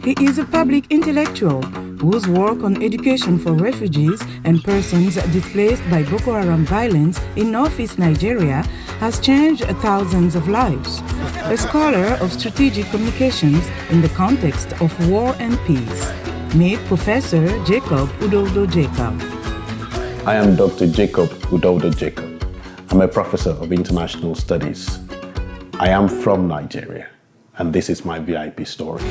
He is a public intellectual whose work on education for refugees and persons displaced by Boko Haram violence in northeast Nigeria has changed thousands of lives. A scholar of strategic communications in the context of war and peace. Meet Professor Jacob Udoudo Jacob. I am Dr. Jacob Udoudo Jacob. I'm a professor of international studies. I am from Nigeria, and this is my VIP story.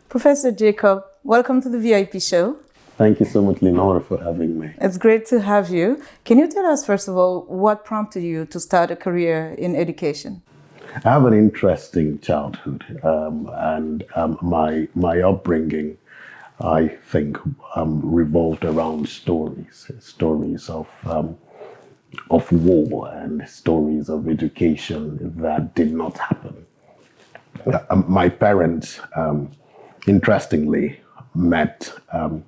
Professor Jacob, welcome to the VIP show. Thank you so much, Lenora, for having me. It's great to have you. Can you tell us, first of all, what prompted you to start a career in education? I have an interesting childhood, and my upbringing, I think, revolved around stories of war and stories of education that did not happen. My parents, interestingly, met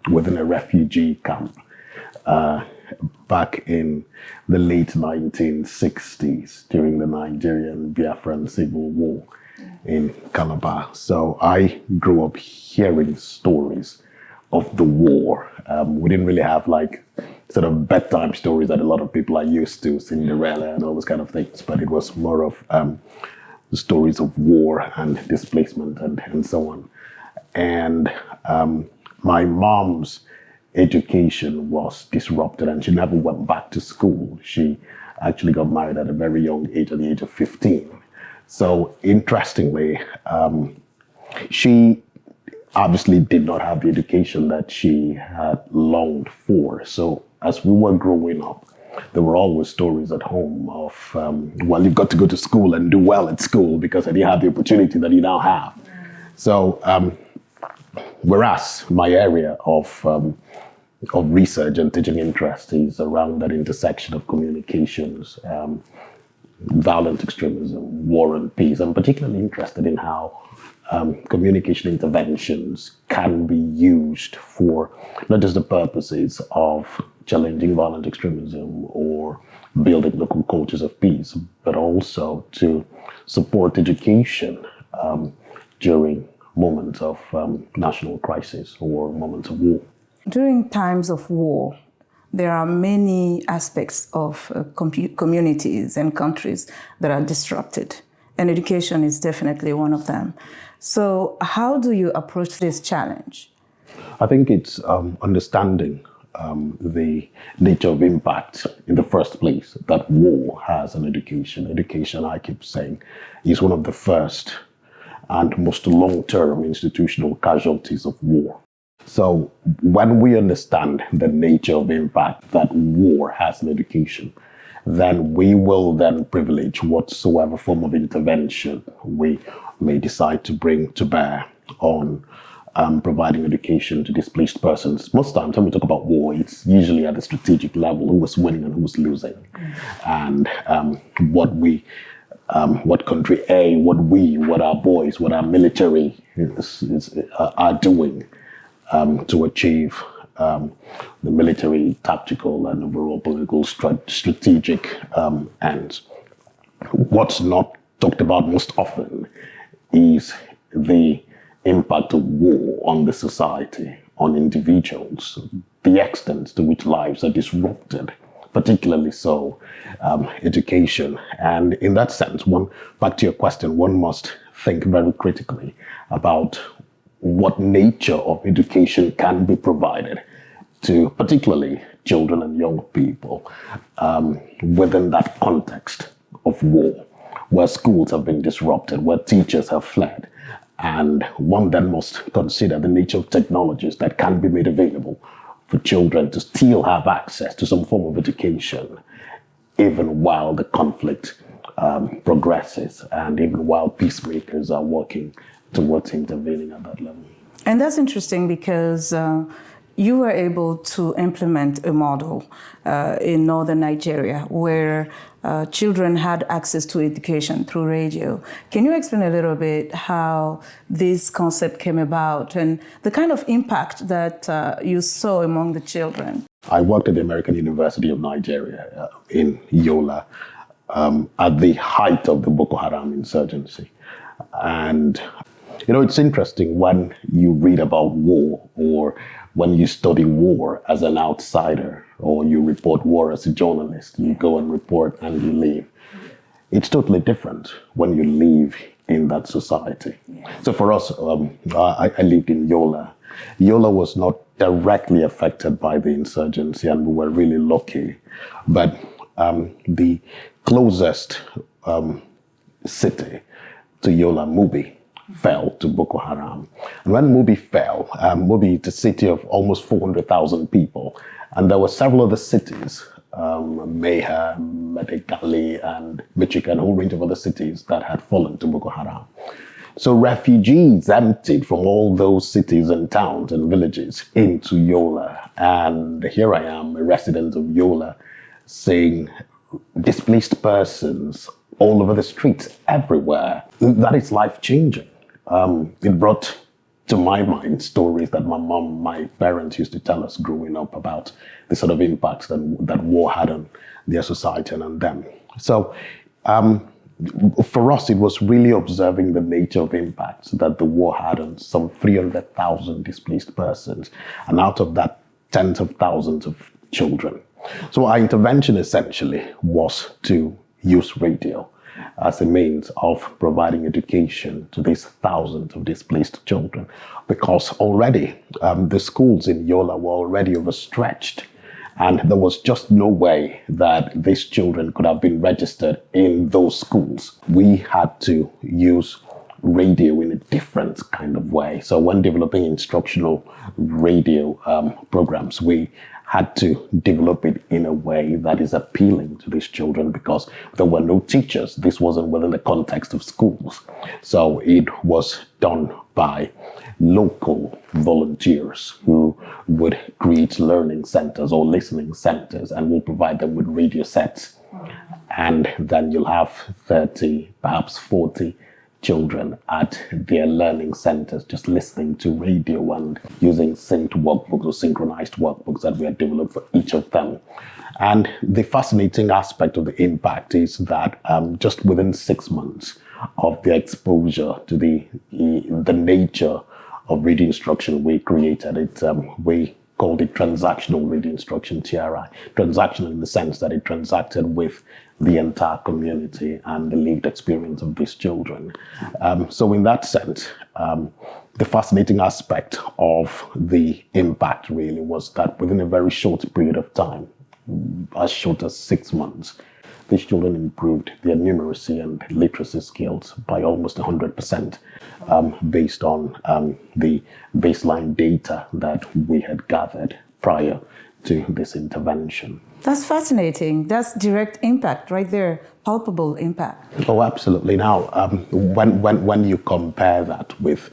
within a refugee camp back in the late 1960s during the Nigerian Biafran Civil War in Calabar. So I grew up hearing stories of the war. We didn't really have like sort of bedtime stories that a lot of people are used to, Cinderella and all those kind of things, but it was more of stories of war and displacement and so on. And my mom's education was disrupted and she never went back to school. She actually got married at a very young age, at the age of 15. So interestingly, she obviously did not have the education that she had longed for. So as we were growing up, there were always stories at home of, well, you've got to go to school and do well at school because I didn't have the opportunity that you now have. So, whereas my area of research and teaching interest is around that intersection of communications, violent extremism, war and peace. I'm particularly interested in how communication interventions can be used for not just the purposes of challenging violent extremism or building local cultures of peace, but also to support education during moments of national crisis or moments of war. During times of war, there are many aspects of communities and countries that are disrupted, and education is definitely one of them. So how do you approach this challenge? I think it's understanding the nature of impact in the first place that war has on education. Education, I keep saying, is one of the first and most long-term institutional casualties of war. So when we understand the nature of impact that war has on education, then we will then privilege whatsoever form of intervention we may decide to bring to bear on providing education to displaced persons. Most times when we talk about war, it's usually at the strategic level, who was winning and who was losing. And what country A, what our boys, what our military are doing to achieve the military, tactical, and overall political strategic ends. What's not talked about most often is the impact of war on the society, on individuals, the extent to which lives are disrupted, particularly so education. And in that sense, back to your question, one must think very critically about what nature of education can be provided to particularly children and young people within that context of war, where schools have been disrupted, where teachers have fled. And one then must consider the nature of technologies that can be made available for children to still have access to some form of education, even while the conflict progresses and even while peacemakers are working towards intervening at that level. And that's interesting because you were able to implement a model in northern Nigeria where children had access to education through radio. Can you explain a little bit how this concept came about and the kind of impact that you saw among the children? I worked at the American University of Nigeria in Yola at the height of the Boko Haram insurgency. And, it's interesting when you read about war or when you study war as an outsider or you report war as a journalist, you go and report and you leave. It's totally different when you live in that society. Yeah. So for us, I lived in Yola. Yola was not directly affected by the insurgency, and we were really lucky. But the closest city to Yola, Mubi, fell to Boko Haram. And when Mubi fell, Mubi is a city of almost 400,000 people, and there were several other cities, Meha, Madagali, and Michigan, a whole range of other cities that had fallen to Boko Haram. So refugees emptied from all those cities and towns and villages into Yola. And here I am, a resident of Yola, seeing displaced persons all over the streets, everywhere. That is life-changing. It brought to my mind stories that my parents used to tell us growing up about the sort of impacts that war had on their society and on them. So for us, it was really observing the nature of impacts that the war had on some 300,000 displaced persons, and out of that, tens of thousands of children. So our intervention essentially was to use radio as a means of providing education to these thousands of displaced children, because already the schools in Yola were already overstretched, and there was just no way that these children could have been registered in those schools. We had to use radio in a different kind of way. So when developing instructional radio programs, we had to develop it in a way that is appealing to these children, because there were no teachers. This wasn't within the context of schools. So it was done by local volunteers who would create learning centers or listening centers, and we'll provide them with radio sets. And then you'll have 30, perhaps 40 children at their learning centers just listening to radio and using synced workbooks or synchronized workbooks that we had developed for each of them. And the fascinating aspect of the impact is that just within 6 months of the exposure to the nature of radio instruction, we created it. We called it transactional radio instruction, TRI. Transactional in the sense that it transacted with the entire community and the lived experience of these children. So in that sense, the fascinating aspect of the impact really was that within a very short period of time, as short as 6 months, these children improved their numeracy and literacy skills by almost 100%, based on the baseline data that we had gathered prior to this intervention. That's fascinating. That's direct impact right there, palpable impact. Oh, absolutely. Now, when you compare that with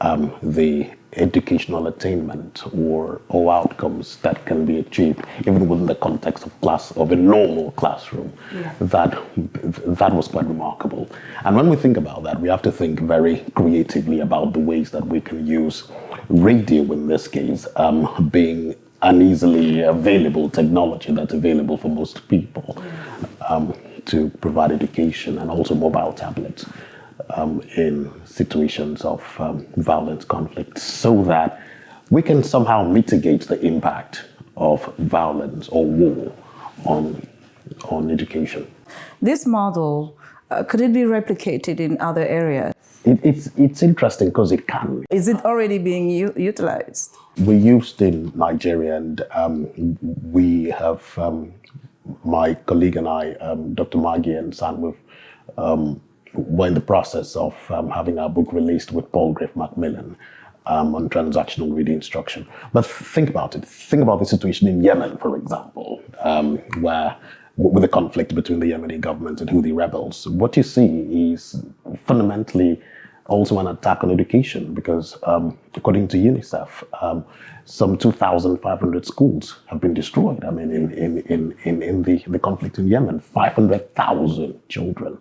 the educational attainment or outcomes that can be achieved, even within the context of a normal classroom, that was quite remarkable. And when we think about that, we have to think very creatively about the ways that we can use radio, in this case, being an easily available technology that's available for most people, to provide education, and also mobile tablets in situations of violent conflict, so that we can somehow mitigate the impact of violence or war on education. This model, could it be replicated in other areas? It's interesting because it can. Is it already being utilized? We used in Nigeria, and we have, my colleague and I, Dr. Maggie and Sanwif, we're in the process of having our book released with Paul Griff Macmillan on transactional radio instruction. But think about it. Think about the situation in Yemen, for example, where with the conflict between the Yemeni government and Houthi rebels, what you see is fundamentally also an attack on education, because according to UNICEF, some 2,500 schools have been destroyed. I mean, in the conflict in Yemen, 500,000 children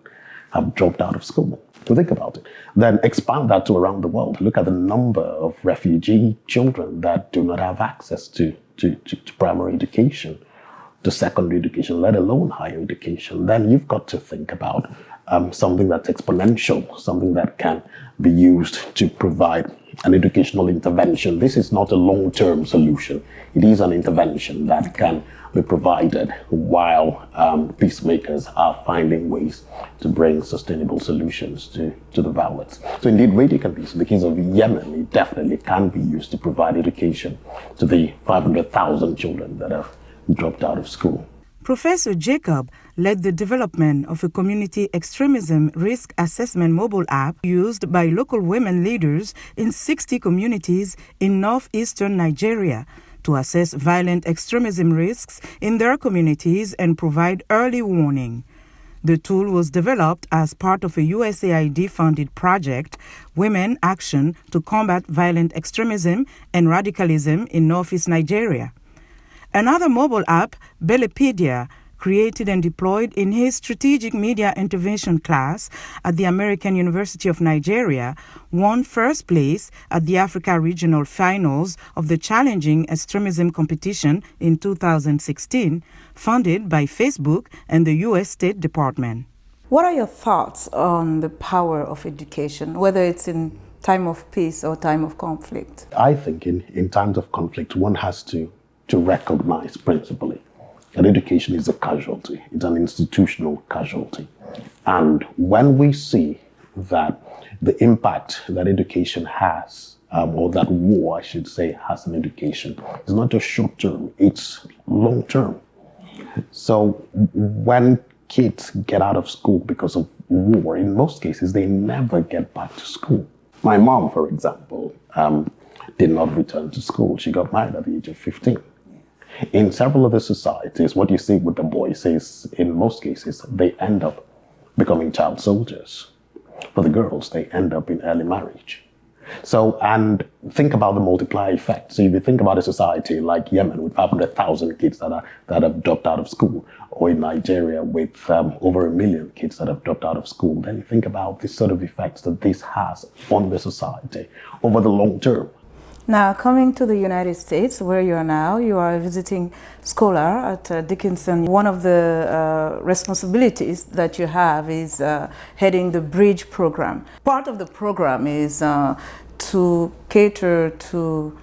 have dropped out of school. So think about it. Then expand that to around the world. Look at the number of refugee children that do not have access to to primary education, to secondary education, let alone higher education, then you've got to think about something that's exponential, something that can be used to provide an educational intervention. This is not a long-term solution. It is an intervention that can be provided while peacemakers are finding ways to bring sustainable solutions to the violence. So indeed, radio peace, in the case of Yemen, it definitely can be used to provide education to the 500,000 children that have dropped out of school. Professor Jacob led the development of a community extremism risk assessment mobile app used by local women leaders in 60 communities in northeastern Nigeria to assess violent extremism risks in their communities and provide early warning. The tool was developed as part of a USAID-funded project, Women Action to Combat Violent Extremism and Radicalism in Northeast Nigeria. Another mobile app, Bellepedia, created and deployed in his strategic media intervention class at the American University of Nigeria, won first place at the Africa Regional Finals of the Challenging Extremism Competition in 2016, funded by Facebook and the U.S. State Department. What are your thoughts on the power of education, whether it's in time of peace or time of conflict? I think in times of conflict, one has to recognize principally that education is a casualty. It's an institutional casualty. And when we see that the impact that education has, or that war, I should say, has on education, is not just short term, it's long term. So when kids get out of school because of war, in most cases, they never get back to school. My mom, for example, did not return to school. She got married at the age of 15. In several other societies, what you see with the boys is, in most cases, they end up becoming child soldiers. For the girls, they end up in early marriage. So, and think about the multiplier effect. So if you think about a society like Yemen with 500,000 kids that have dropped out of school, or in Nigeria with over 1 million kids that have dropped out of school, then you think about the sort of effects that this has on the society over the long term. Now, coming to the United States, where you are now, you are a visiting scholar at Dickinson. One of the responsibilities that you have is heading the Bridge program. Part of the program is to cater to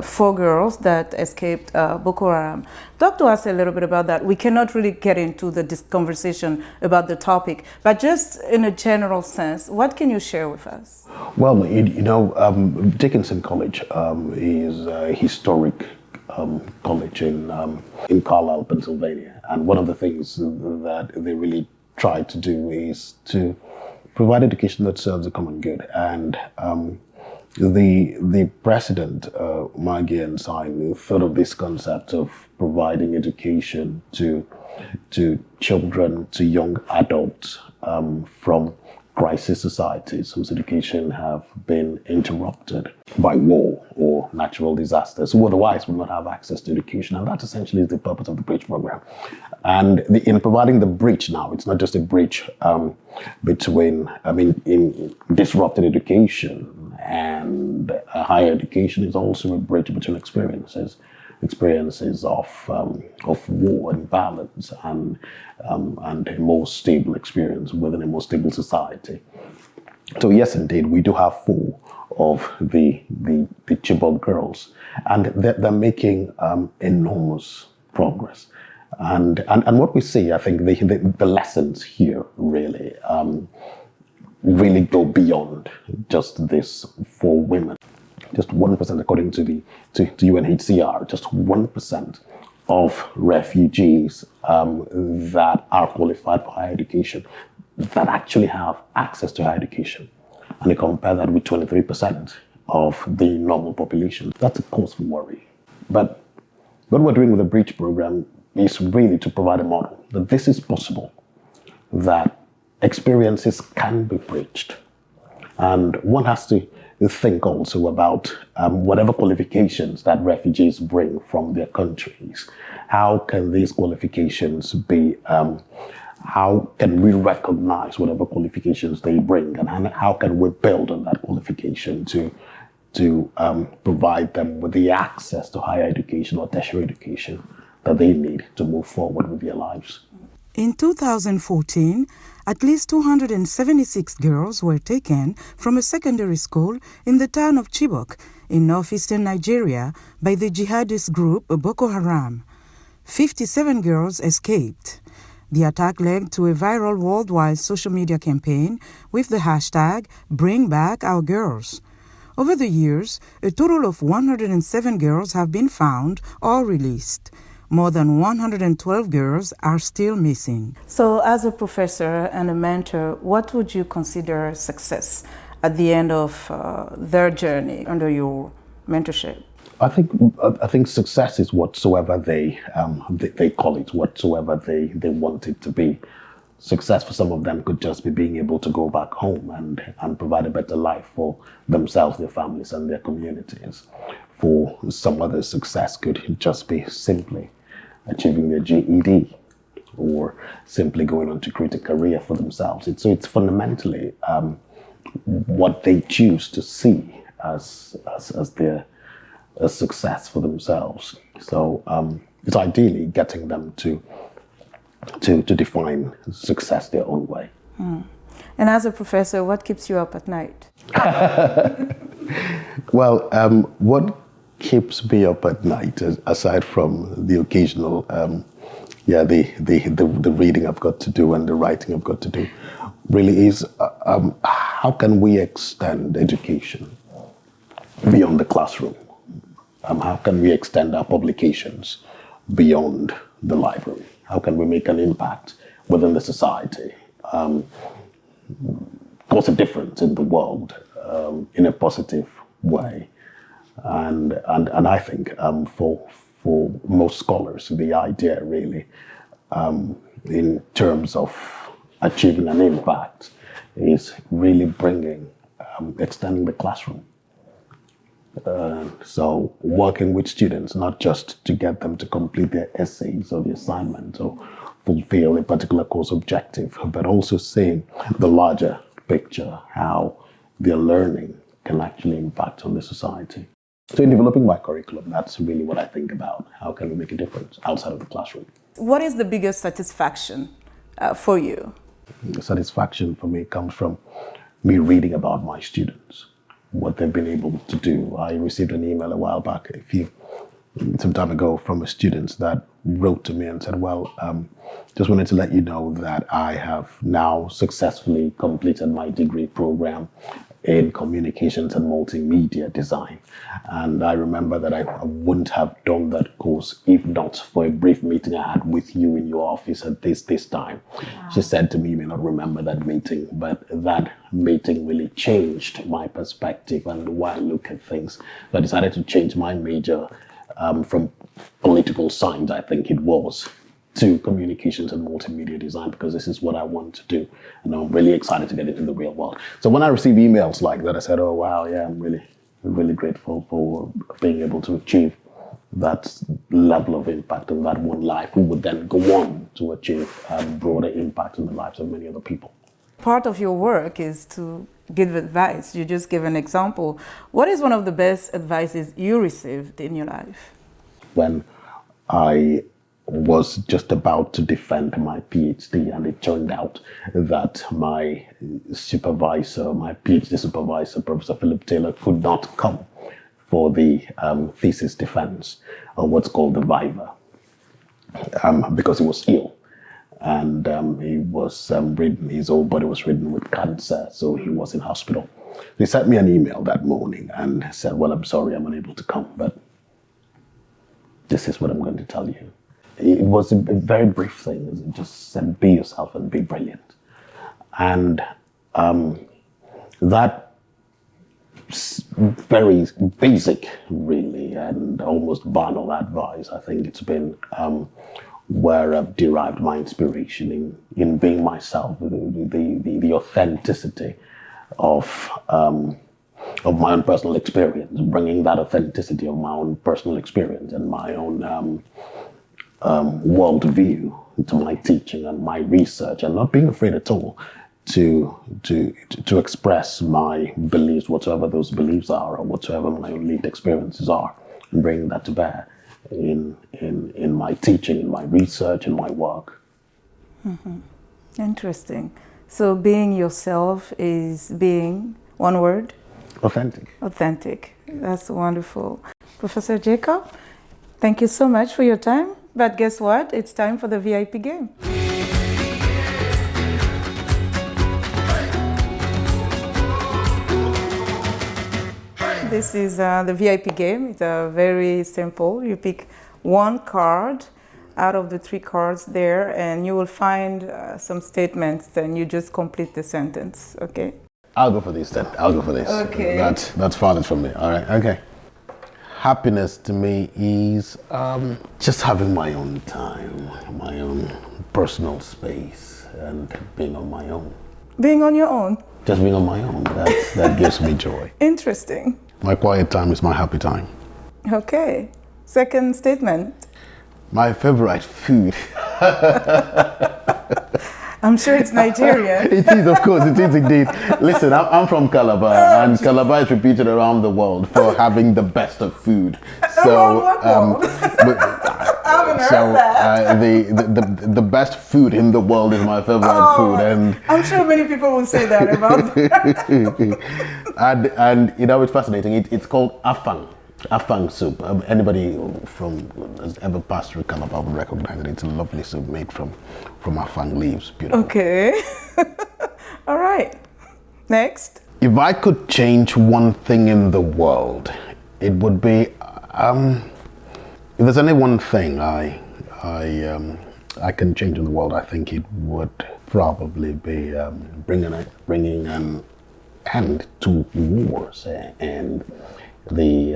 4 girls that escaped Boko Haram. Talk to us a little bit about that. We cannot really get into this conversation about the topic, but just in a general sense, what can you share with us? Well, Dickinson College is a historic college in Carlisle, Pennsylvania. And one of the things that they really try to do is to provide education that serves the common good. And the president, Maggie Ensign, thought of this concept of providing education to children, to young adults from crisis societies whose education have been interrupted by war or natural disasters, who otherwise would not have access to education. And that essentially is the purpose of the Bridge program. And in providing the bridge now, it's not just a bridge in disrupted education and higher education, is also a bridge between experiences of war and violence and a more stable experience within a more stable society. So yes, indeed, we do have 4 of the Chibok girls, and they're making enormous progress. And what we see, I think the lessons here really go beyond just this 4 women. Just 1%, according to UNHCR, just 1% of refugees that are qualified for higher education that actually have access to higher education. And you compare that with 23% of the normal population. That's a cause for worry. But what we're doing with the Bridge program is really to provide a model that this is possible, that experiences can be bridged. And one has to think also about whatever qualifications that refugees bring from their countries. How can these qualifications be, how can we recognize whatever qualifications they bring, and how can we build on that qualification to to provide them with the access to higher education or tertiary education that they need to move forward with their lives. In 2014, at least 276 girls were taken from a secondary school in the town of Chibok in northeastern Nigeria by the jihadist group Boko Haram. 57 girls escaped. The attack led to a viral worldwide social media campaign with the hashtag #BringBackOurGirls. Over the years, a total of 107 girls have been found or released. More than 112 girls are still missing. So, as a professor and a mentor, what would you consider success at the end of their journey under your mentorship? I think success is whatsoever they call it, whatsoever they want it to be. Success for some of them could just be being able to go back home and provide a better life for themselves, their families, and their communities. For some others, success could just be simply achieving their GED or simply going on to create a career for themselves. It's fundamentally what they choose to see as their success for themselves. So it's ideally getting them to define success their own way. And as a professor, what keeps you up at night? Well, what keeps me up at night, aside from the occasional, the reading I've got to do and the writing I've got to do, really is how can we extend education beyond the classroom? How can we extend our publications beyond the library? How can we make an impact within the society? Cause a difference in the world in a positive way. And I think for most scholars, the idea really in terms of achieving an impact is really extending the classroom. So working with students, not just to get them to complete their essays or the assignment or fulfill a particular course objective, but also seeing the larger picture, how their learning can actually impact on the society. So in developing my curriculum, that's really what I think about. How can we make a difference outside of the classroom? What is the biggest satisfaction for you? The satisfaction for me comes from me reading about my students, what they've been able to do. I received an email a while back, some time ago, from a student that wrote to me and said, well, just wanted to let you know that I have now successfully completed my degree program in communications and multimedia design. And I remember that I wouldn't have done that course if not for a brief meeting I had with you in your office at this time. Wow. She said to me, you may not remember that meeting, but that meeting really changed my perspective and the way I look at things. So I decided to change my major from political science, I think it was, to communications and multimedia design, because this is what I want to do. And I'm really excited to get into the real world. So when I receive emails like that, I said, oh, wow, yeah, I'm really grateful for being able to achieve that level of impact in that one life, who would then go on to achieve broader impact in the lives of many other people. Part of your work is to give advice. You just gave an example. What is one of the best advices you received in your life? When I was just about to defend my PhD, and it turned out that my supervisor, my PhD supervisor, Professor Philip Taylor, could not come for the thesis defense, or what's called the viva, because he was ill. And he was ridden, his whole body was ridden with cancer, so he was in hospital. He sent me an email that morning and said, well, I'm sorry, I'm unable to come, but this is what I'm going to tell you. It was a very brief thing. It just said, be yourself and be brilliant. And that very basic, really, and almost banal advice, I think it's been where I've derived my inspiration in being myself, the authenticity of my own personal experience, bringing that authenticity of my own personal experience and my own worldview to my teaching and my research, and not being afraid at all to express my beliefs, whatever those beliefs are, or whatever my lived experiences are, and bring that to bear in my teaching, in my research, in my work. Mm-hmm. Interesting. So being yourself is being, one word? Authentic. Authentic. That's wonderful. Professor Jacob, thank you so much for your time. But guess what? It's time for the VIP game. This is the VIP game. It's very simple. You pick one card out of the 3 cards there, and you will find some statements, and you just complete the sentence, okay? I'll go for this then. I'll go for this. Okay. That's farthest from me. All right. Okay. Happiness to me is just having my own time, my own personal space, and being on my own. Being on your own? Just being on my own. That gives me joy. Interesting. My quiet time is my happy time. Okay. Second statement. My favorite food. I'm sure it's Nigerian. It is, of course, it is indeed. Listen, I'm from Calabar, and Calabar is reputed around the world for having the best of food. So, the best food in the world is my favorite food, and I'm sure many people will say that about and you know, it's fascinating. It's called afang soup. Anybody from has ever passed through Calabar would recognize it. It's a lovely soup made from afang leaves. Beautiful. Okay. All right. Next. If I could change one thing in the world, it would be if there's only one thing I can change in the world, I think it would probably be bringing an end to wars and the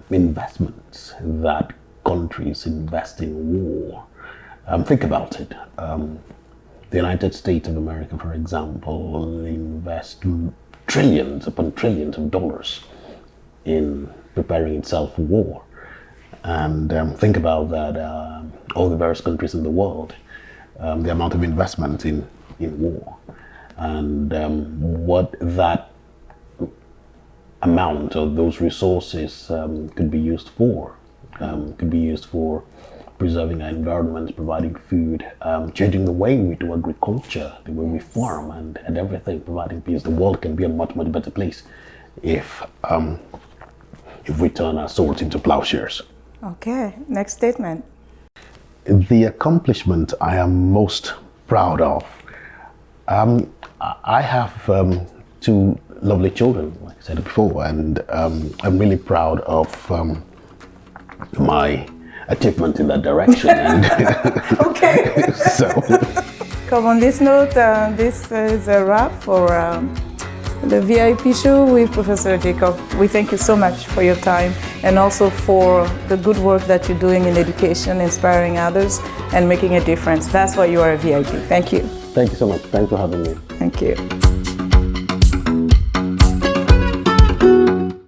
investments that countries invest in war. Think about it. The United States of America, for example, invest trillions upon trillions of dollars in preparing itself for war. And think about that, all the various countries in the world, the amount of investment in war, and what that amount of those resources could be used for. Could be used for preserving our environment, providing food, changing the way we do agriculture, the way we farm, and everything, providing peace. The world can be a much, much better place if we turn our swords into plowshares. Okay, next statement. The accomplishment I am most proud of. I have 2 lovely children, like I said before, and I'm really proud of my achievement in that direction. And okay. So, come on this note, this is a wrap for the VIP show with Professor Jacob. We thank you so much for your time and also for the good work that you're doing in education, inspiring others and making a difference. That's why you are a VIP. Thank you. thank you so much. Thanks for having me. Thank you.